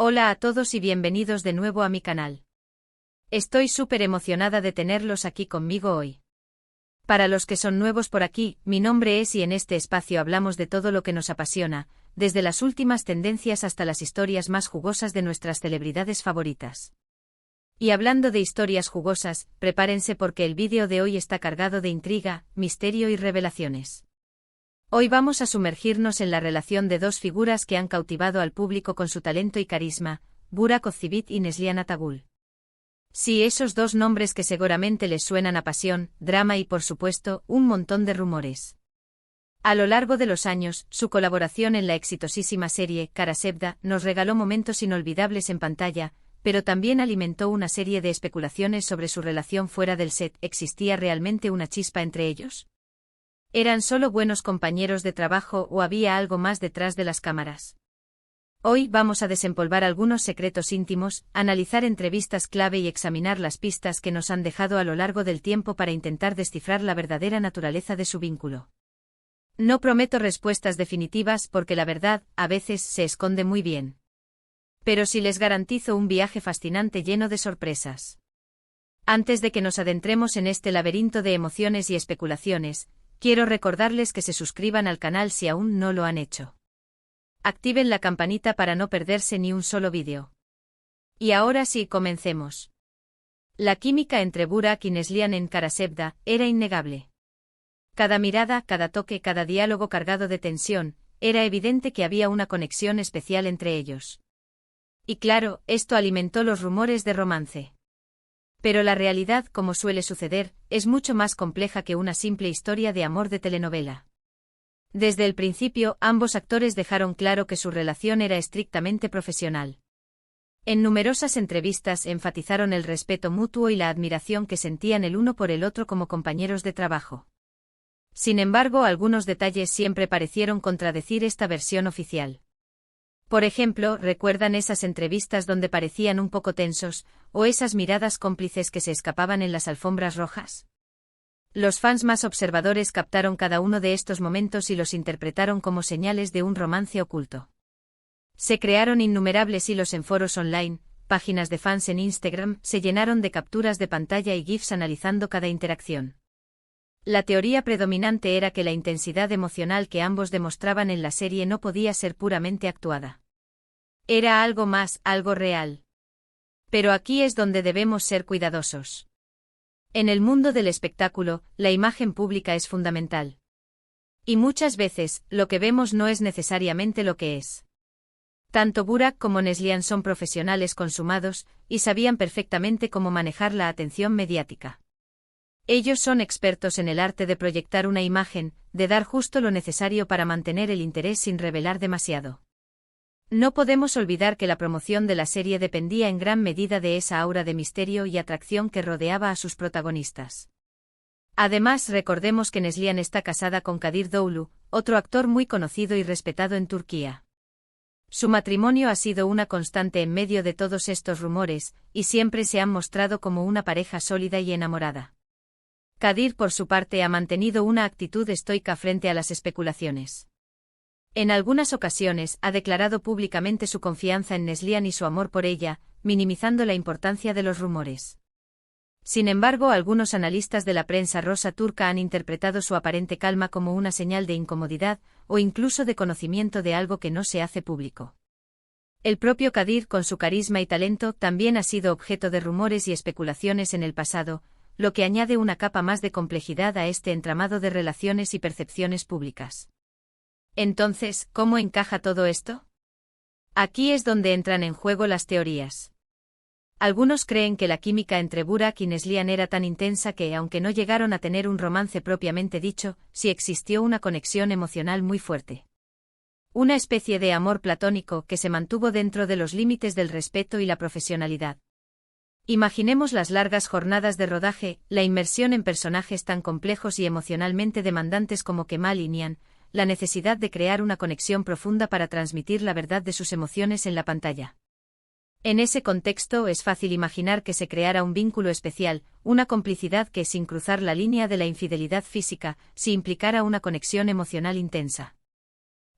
Hola a todos y bienvenidos de nuevo a mi canal. Estoy súper emocionada de tenerlos aquí conmigo hoy. Para los que son nuevos por aquí, mi nombre es y en este espacio hablamos de todo lo que nos apasiona, desde las últimas tendencias hasta las historias más jugosas de nuestras celebridades favoritas. Y hablando de historias jugosas, prepárense porque el vídeo de hoy está cargado de intriga, misterio y revelaciones. Hoy vamos a sumergirnos en la relación de dos figuras que han cautivado al público con su talento y carisma, Burak Özçivit y Neslihan Atagül. Sí, esos dos nombres que seguramente les suenan a pasión, drama y por supuesto, un montón de rumores. A lo largo de los años, su colaboración en la exitosísima serie Kara Sevda nos regaló momentos inolvidables en pantalla, pero también alimentó una serie de especulaciones sobre su relación fuera del set. ¿Existía realmente una chispa entre ellos? ¿Eran solo buenos compañeros de trabajo o había algo más detrás de las cámaras? Hoy vamos a desempolvar algunos secretos íntimos, analizar entrevistas clave y examinar las pistas que nos han dejado a lo largo del tiempo para intentar descifrar la verdadera naturaleza de su vínculo. No prometo respuestas definitivas porque la verdad, a veces, se esconde muy bien. Pero sí les garantizo un viaje fascinante lleno de sorpresas. Antes de que nos adentremos en este laberinto de emociones y especulaciones, quiero recordarles que se suscriban al canal si aún no lo han hecho. Activen la campanita para no perderse ni un solo vídeo. Y ahora sí, comencemos. La química entre Burak y Neslihan en Kara Sevda era innegable. Cada mirada, cada toque, cada diálogo cargado de tensión, era evidente que había una conexión especial entre ellos. Y claro, esto alimentó los rumores de romance. Pero la realidad, como suele suceder, es mucho más compleja que una simple historia de amor de telenovela. Desde el principio, ambos actores dejaron claro que su relación era estrictamente profesional. En numerosas entrevistas enfatizaron el respeto mutuo y la admiración que sentían el uno por el otro como compañeros de trabajo. Sin embargo, algunos detalles siempre parecieron contradecir esta versión oficial. Por ejemplo, ¿recuerdan esas entrevistas donde parecían un poco tensos, o esas miradas cómplices que se escapaban en las alfombras rojas? Los fans más observadores captaron cada uno de estos momentos y los interpretaron como señales de un romance oculto. Se crearon innumerables hilos en foros online, páginas de fans en Instagram se llenaron de capturas de pantalla y GIFs analizando cada interacción. La teoría predominante era que la intensidad emocional que ambos demostraban en la serie no podía ser puramente actuada. Era algo más, algo real. Pero aquí es donde debemos ser cuidadosos. En el mundo del espectáculo, la imagen pública es fundamental. Y muchas veces, lo que vemos no es necesariamente lo que es. Tanto Burak como Neslihan son profesionales consumados, y sabían perfectamente cómo manejar la atención mediática. Ellos son expertos en el arte de proyectar una imagen, de dar justo lo necesario para mantener el interés sin revelar demasiado. No podemos olvidar que la promoción de la serie dependía en gran medida de esa aura de misterio y atracción que rodeaba a sus protagonistas. Además, recordemos que Neslihan está casada con Kadir Doğulu, otro actor muy conocido y respetado en Turquía. Su matrimonio ha sido una constante en medio de todos estos rumores, y siempre se han mostrado como una pareja sólida y enamorada. Kadir, por su parte, ha mantenido una actitud estoica frente a las especulaciones. En algunas ocasiones ha declarado públicamente su confianza en Neslihan y su amor por ella, minimizando la importancia de los rumores. Sin embargo, algunos analistas de la prensa rosa turca han interpretado su aparente calma como una señal de incomodidad, o incluso de conocimiento de algo que no se hace público. El propio Kadir, con su carisma y talento, también ha sido objeto de rumores y especulaciones en el pasado, lo que añade una capa más de complejidad a este entramado de relaciones y percepciones públicas. Entonces, ¿cómo encaja todo esto? Aquí es donde entran en juego las teorías. Algunos creen que la química entre Burak y Neslihan era tan intensa que, aunque no llegaron a tener un romance propiamente dicho, sí existió una conexión emocional muy fuerte. Una especie de amor platónico que se mantuvo dentro de los límites del respeto y la profesionalidad. Imaginemos las largas jornadas de rodaje, la inmersión en personajes tan complejos y emocionalmente demandantes como Kemal y Nihan, la necesidad de crear una conexión profunda para transmitir la verdad de sus emociones en la pantalla. En ese contexto es fácil imaginar que se creara un vínculo especial, una complicidad que, sin cruzar la línea de la infidelidad física, sí implicara una conexión emocional intensa.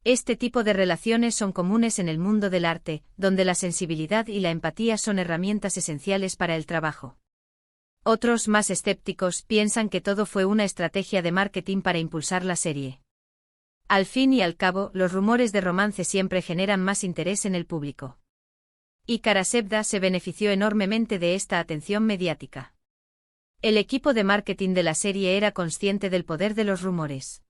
Este tipo de relaciones son comunes en el mundo del arte, donde la sensibilidad y la empatía son herramientas esenciales para el trabajo. Otros, más escépticos, piensan que todo fue una estrategia de marketing para impulsar la serie. Al fin y al cabo, los rumores de romance siempre generan más interés en el público. Y Karasevda se benefició enormemente de esta atención mediática. El equipo de marketing de la serie era consciente del poder de los rumores.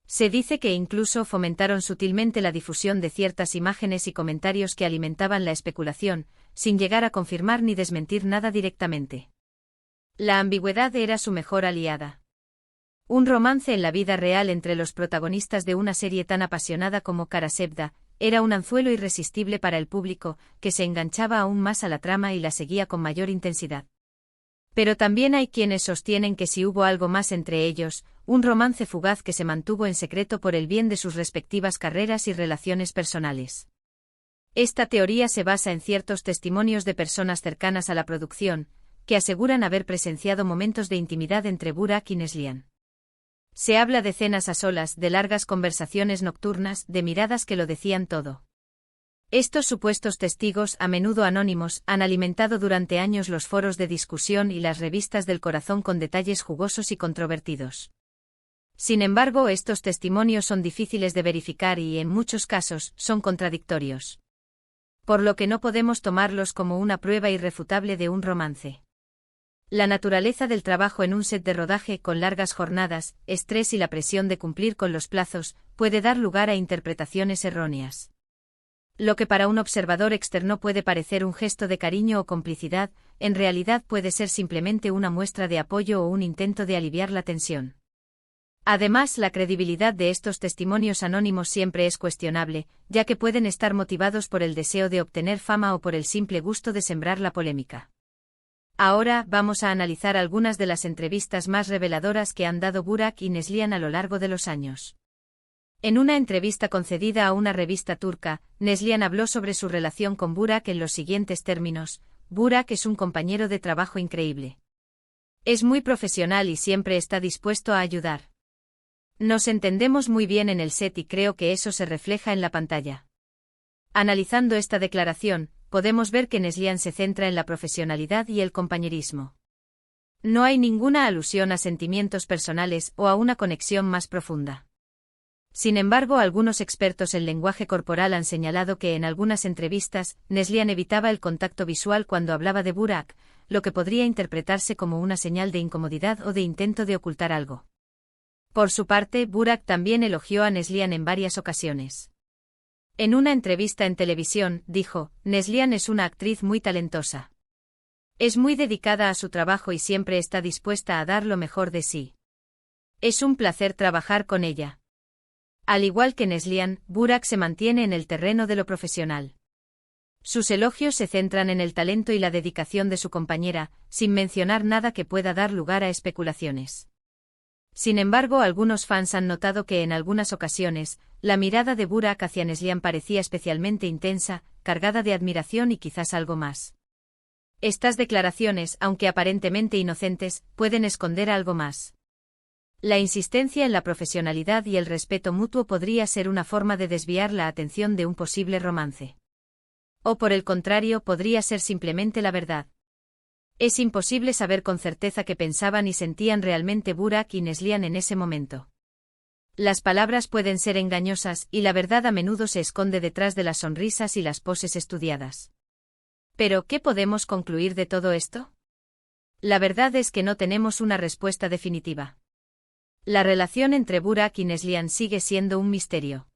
Se dice que incluso fomentaron sutilmente la difusión de ciertas imágenes y comentarios que alimentaban la especulación, sin llegar a confirmar ni desmentir nada directamente. La ambigüedad era su mejor aliada. Un romance en la vida real entre los protagonistas de una serie tan apasionada como Karasevda era un anzuelo irresistible para el público, que se enganchaba aún más a la trama y la seguía con mayor intensidad. Pero también hay quienes sostienen que si hubo algo más entre ellos, un romance fugaz que se mantuvo en secreto por el bien de sus respectivas carreras y relaciones personales. Esta teoría se basa en ciertos testimonios de personas cercanas a la producción, que aseguran haber presenciado momentos de intimidad entre Burak y Neslihan. Se habla de cenas a solas, de largas conversaciones nocturnas, de miradas que lo decían todo. Estos supuestos testigos, a menudo anónimos, han alimentado durante años los foros de discusión y las revistas del corazón con detalles jugosos y controvertidos. Sin embargo, estos testimonios son difíciles de verificar y, en muchos casos, son contradictorios. Por lo que no podemos tomarlos como una prueba irrefutable de un romance. La naturaleza del trabajo en un set de rodaje, con largas jornadas, estrés y la presión de cumplir con los plazos, puede dar lugar a interpretaciones erróneas. Lo que para un observador externo puede parecer un gesto de cariño o complicidad, en realidad puede ser simplemente una muestra de apoyo o un intento de aliviar la tensión. Además, la credibilidad de estos testimonios anónimos siempre es cuestionable, ya que pueden estar motivados por el deseo de obtener fama o por el simple gusto de sembrar la polémica. Ahora, vamos a analizar algunas de las entrevistas más reveladoras que han dado Burak y Neslihan a lo largo de los años. En una entrevista concedida a una revista turca, Neslihan habló sobre su relación con Burak en los siguientes términos: Burak es un compañero de trabajo increíble. Es muy profesional y siempre está dispuesto a ayudar. Nos entendemos muy bien en el set y creo que eso se refleja en la pantalla. Analizando esta declaración, podemos ver que Neslihan se centra en la profesionalidad y el compañerismo. No hay ninguna alusión a sentimientos personales o a una conexión más profunda. Sin embargo, algunos expertos en lenguaje corporal han señalado que en algunas entrevistas, Neslihan evitaba el contacto visual cuando hablaba de Burak, lo que podría interpretarse como una señal de incomodidad o de intento de ocultar algo. Por su parte, Burak también elogió a Neslihan en varias ocasiones. En una entrevista en televisión, dijo: Neslihan es una actriz muy talentosa. Es muy dedicada a su trabajo y siempre está dispuesta a dar lo mejor de sí. Es un placer trabajar con ella. Al igual que Neslihan, Burak se mantiene en el terreno de lo profesional. Sus elogios se centran en el talento y la dedicación de su compañera, sin mencionar nada que pueda dar lugar a especulaciones. Sin embargo, algunos fans han notado que en algunas ocasiones, la mirada de Burak hacia Neslihan parecía especialmente intensa, cargada de admiración y quizás algo más. Estas declaraciones, aunque aparentemente inocentes, pueden esconder algo más. La insistencia en la profesionalidad y el respeto mutuo podría ser una forma de desviar la atención de un posible romance. O por el contrario, podría ser simplemente la verdad. Es imposible saber con certeza qué pensaban y sentían realmente Burak y Neslihan en ese momento. Las palabras pueden ser engañosas y la verdad a menudo se esconde detrás de las sonrisas y las poses estudiadas. Pero, ¿qué podemos concluir de todo esto? La verdad es que no tenemos una respuesta definitiva. La relación entre Burak y Neslihan sigue siendo un misterio.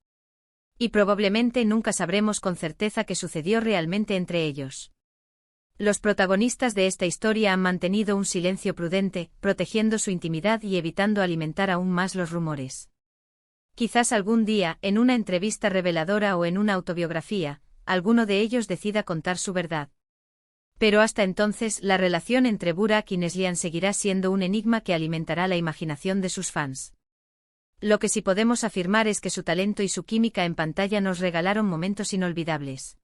Y probablemente nunca sabremos con certeza qué sucedió realmente entre ellos. Los protagonistas de esta historia han mantenido un silencio prudente, protegiendo su intimidad y evitando alimentar aún más los rumores. Quizás algún día, en una entrevista reveladora o en una autobiografía, alguno de ellos decida contar su verdad. Pero hasta entonces, la relación entre Burak y Neslihan seguirá siendo un enigma que alimentará la imaginación de sus fans. Lo que sí podemos afirmar es que su talento y su química en pantalla nos regalaron momentos inolvidables.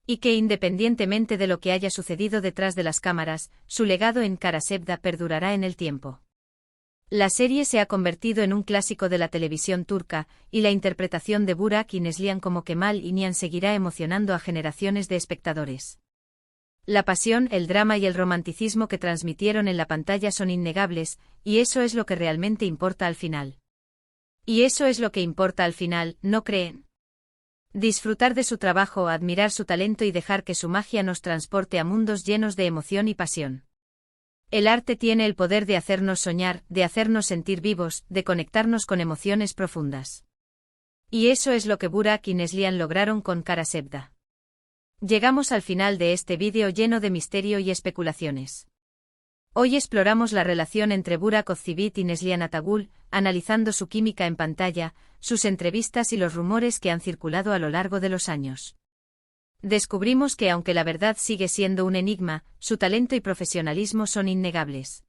Y que independientemente de lo que haya sucedido detrás de las cámaras, su legado en Karasevda perdurará en el tiempo. La serie se ha convertido en un clásico de la televisión turca, y la interpretación de Burak y Neslihan como Kemal y Nihan seguirá emocionando a generaciones de espectadores. La pasión, el drama y el romanticismo que transmitieron en la pantalla son innegables, y eso es lo que realmente importa al final. Y eso es lo que importa al final, ¿no creen? Disfrutar de su trabajo, admirar su talento y dejar que su magia nos transporte a mundos llenos de emoción y pasión. El arte tiene el poder de hacernos soñar, de hacernos sentir vivos, de conectarnos con emociones profundas. Y eso es lo que Burak y Neslihan lograron con Kara Sevda. Llegamos al final de este vídeo lleno de misterio y especulaciones. Hoy exploramos la relación entre Burak Ozçivit y Neslihan Atagül, analizando su química en pantalla, sus entrevistas y los rumores que han circulado a lo largo de los años. Descubrimos que aunque la verdad sigue siendo un enigma, su talento y profesionalismo son innegables.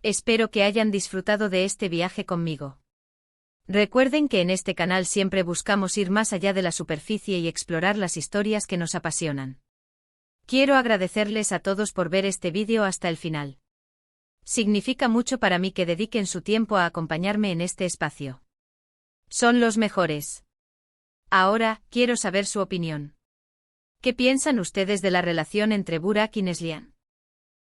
Espero que hayan disfrutado de este viaje conmigo. Recuerden que en este canal siempre buscamos ir más allá de la superficie y explorar las historias que nos apasionan. Quiero agradecerles a todos por ver este vídeo hasta el final. Significa mucho para mí que dediquen su tiempo a acompañarme en este espacio. Son los mejores. Ahora, quiero saber su opinión. ¿Qué piensan ustedes de la relación entre Burak y Neslihan?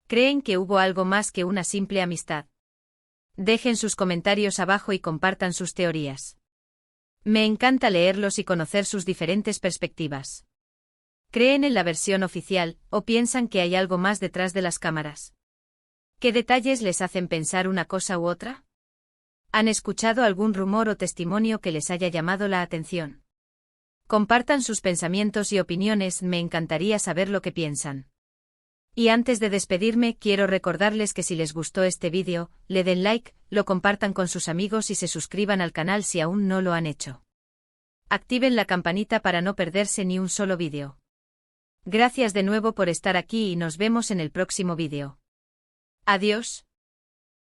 ¿Creen que hubo algo más que una simple amistad? Dejen sus comentarios abajo y compartan sus teorías. Me encanta leerlos y conocer sus diferentes perspectivas. ¿Creen en la versión oficial, o piensan que hay algo más detrás de las cámaras? ¿Qué detalles les hacen pensar una cosa u otra? ¿Han escuchado algún rumor o testimonio que les haya llamado la atención? Compartan sus pensamientos y opiniones, me encantaría saber lo que piensan. Y antes de despedirme, quiero recordarles que si les gustó este vídeo, le den like, lo compartan con sus amigos y se suscriban al canal si aún no lo han hecho. Activen la campanita para no perderse ni un solo vídeo. Gracias de nuevo por estar aquí y nos vemos en el próximo vídeo. Adiós.